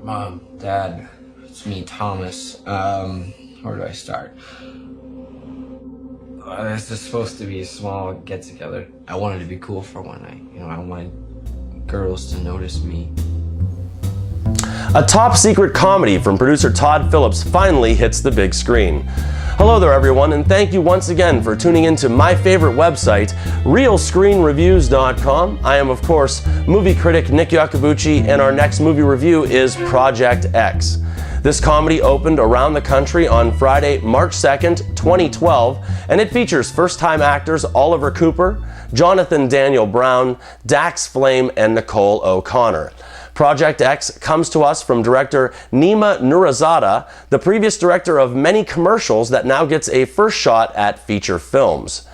Mom, Dad, it's me, Thomas. Where do I start? This is supposed to be a small get-together. I wanted to be cool for one night. I wanted girls to notice me. A top-secret comedy from producer Todd Phillips finally hits the big screen. Hello there, everyone, and thank you once again for tuning into my favorite website, realscreenreviews.com. I am, of course, movie critic Nick Iacobucci, and our next movie review is Project X. This comedy opened around the country on Friday, March 2nd, 2012, and it features first-time actors Oliver Cooper, Jonathan Daniel Brown, Dax Flame, and Nicole O'Connor. Project X comes to us from director Nima Nurazada, the previous director of many commercials that now gets a first shot at feature films.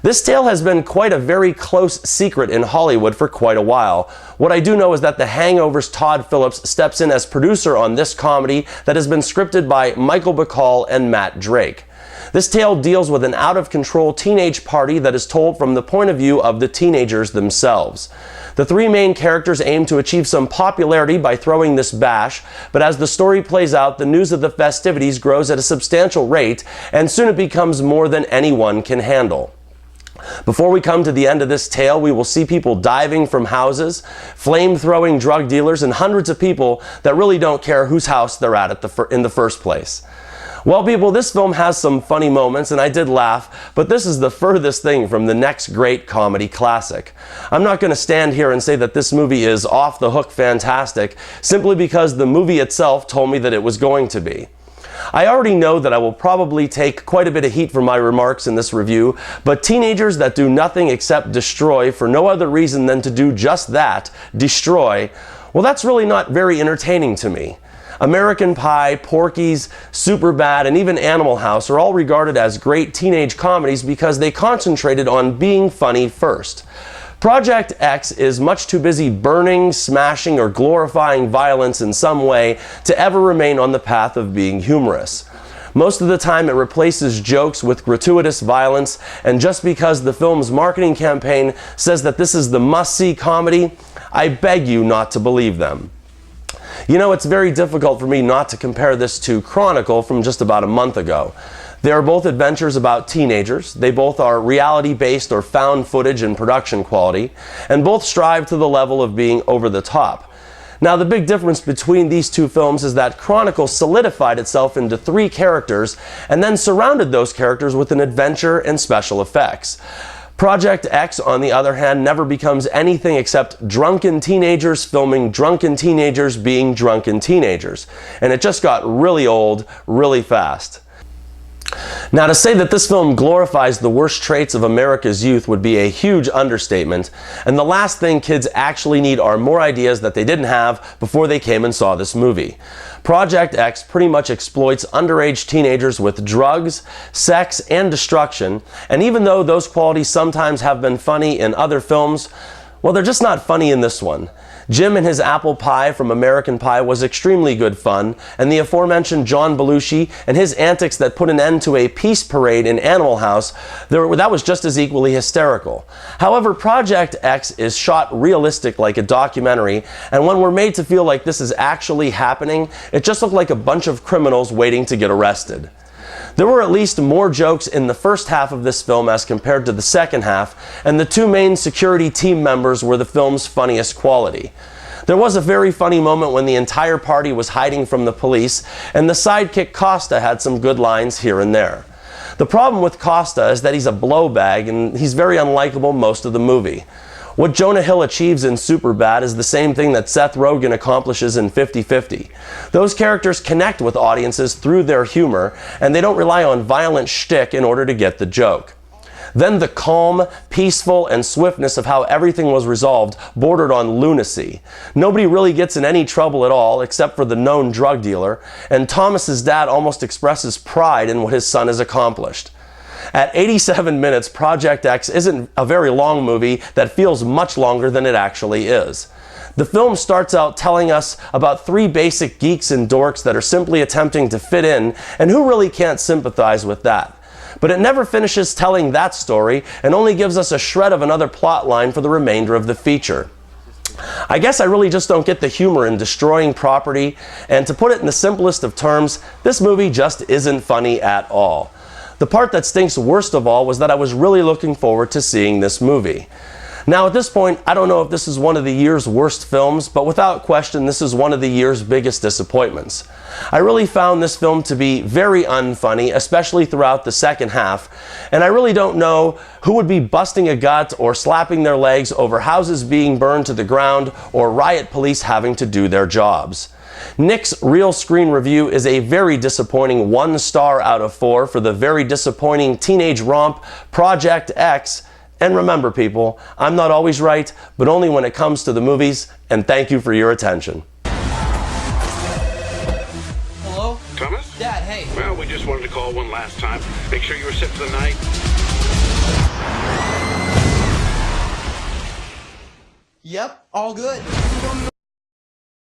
This tale has been quite a very close secret in Hollywood for quite a while. What I do know is that the Hangover's Todd Phillips steps in as producer on this comedy that has been scripted by Michael Bacall and Matt Drake. This tale deals with an out-of-control teenage party that is told from the point of view of the teenagers themselves. The three main characters aim to achieve some popularity by throwing this bash, but as the story plays out, the news of the festivities grows at a substantial rate, and soon it becomes more than anyone can handle. Before we come to the end of this tale, we will see people diving from houses, flame-throwing drug dealers, and hundreds of people that really don't care whose house they're at in the first place. Well, people, this film has some funny moments, and I did laugh, but this is the furthest thing from the next great comedy classic. I'm not going to stand here and say that this movie is off the hook fantastic, simply because the movie itself told me that it was going to be. I already know that I will probably take quite a bit of heat for my remarks in this review, but teenagers that do nothing except destroy for no other reason than to do just that, destroy, well, that's really not very entertaining to me. American Pie, Porky's, Superbad, and even Animal House are all regarded as great teenage comedies because they concentrated on being funny first. Project X is much too busy burning, smashing, or glorifying violence in some way to ever remain on the path of being humorous. Most of the time it replaces jokes with gratuitous violence, and just because the film's marketing campaign says that this is the must-see comedy, I beg you not to believe them. It's very difficult for me not to compare this to Chronicle from just about a month ago. They are both adventures about teenagers. They both are reality-based or found footage and production quality, and both strive to the level of being over the top. Now, the big difference between these two films is that Chronicle solidified itself into three characters and then surrounded those characters with an adventure and special effects. Project X, on the other hand, never becomes anything except drunken teenagers filming drunken teenagers being drunken teenagers. And it just got really old, really fast. Now, to say that this film glorifies the worst traits of America's youth would be a huge understatement, and the last thing kids actually need are more ideas that they didn't have before they came and saw this movie. Project X pretty much exploits underage teenagers with drugs, sex, and destruction, and even though those qualities sometimes have been funny in other films, well, they're just not funny in this one. Jim and his apple pie from American Pie was extremely good fun, and the aforementioned John Belushi and his antics that put an end to a peace parade in Animal House, that was just as equally hysterical. However, Project X is shot realistic like a documentary, and when we're made to feel like this is actually happening, it just looked like a bunch of criminals waiting to get arrested. There were at least more jokes in the first half of this film as compared to the second half, and the two main security team members were the film's funniest quality. There was a very funny moment when the entire party was hiding from the police, and the sidekick Costa had some good lines here and there. The problem with Costa is that he's a blowbag, and he's very unlikable most of the movie. What Jonah Hill achieves in Superbad is the same thing that Seth Rogen accomplishes in 50-50. Those characters connect with audiences through their humor, and they don't rely on violent shtick in order to get the joke. Then the calm, peaceful, and swiftness of how everything was resolved bordered on lunacy. Nobody really gets in any trouble at all, except for the known drug dealer, and Thomas's dad almost expresses pride in what his son has accomplished. At 87 minutes, Project X isn't a very long movie that feels much longer than it actually is. The film starts out telling us about three basic geeks and dorks that are simply attempting to fit in, and who really can't sympathize with that? But it never finishes telling that story and only gives us a shred of another plot line for the remainder of the feature. I guess I really just don't get the humor in destroying property, and to put it in the simplest of terms, this movie just isn't funny at all. The part that stinks worst of all was that I was really looking forward to seeing this movie. Now at this point, I don't know if this is one of the year's worst films, but without question, this is one of the year's biggest disappointments. I really found this film to be very unfunny, especially throughout the second half, and I really don't know who would be busting a gut or slapping their legs over houses being burned to the ground or riot police having to do their jobs. Nick's Real Screen Review is a very disappointing 1 star out of 4 for the very disappointing teenage romp Project X. And remember, people, I'm not always right, but only when it comes to the movies, and thank you for your attention. Hello? Thomas? Dad, hey. Well, we just wanted to call one last time. Make sure you were set for the night. Yep, all good.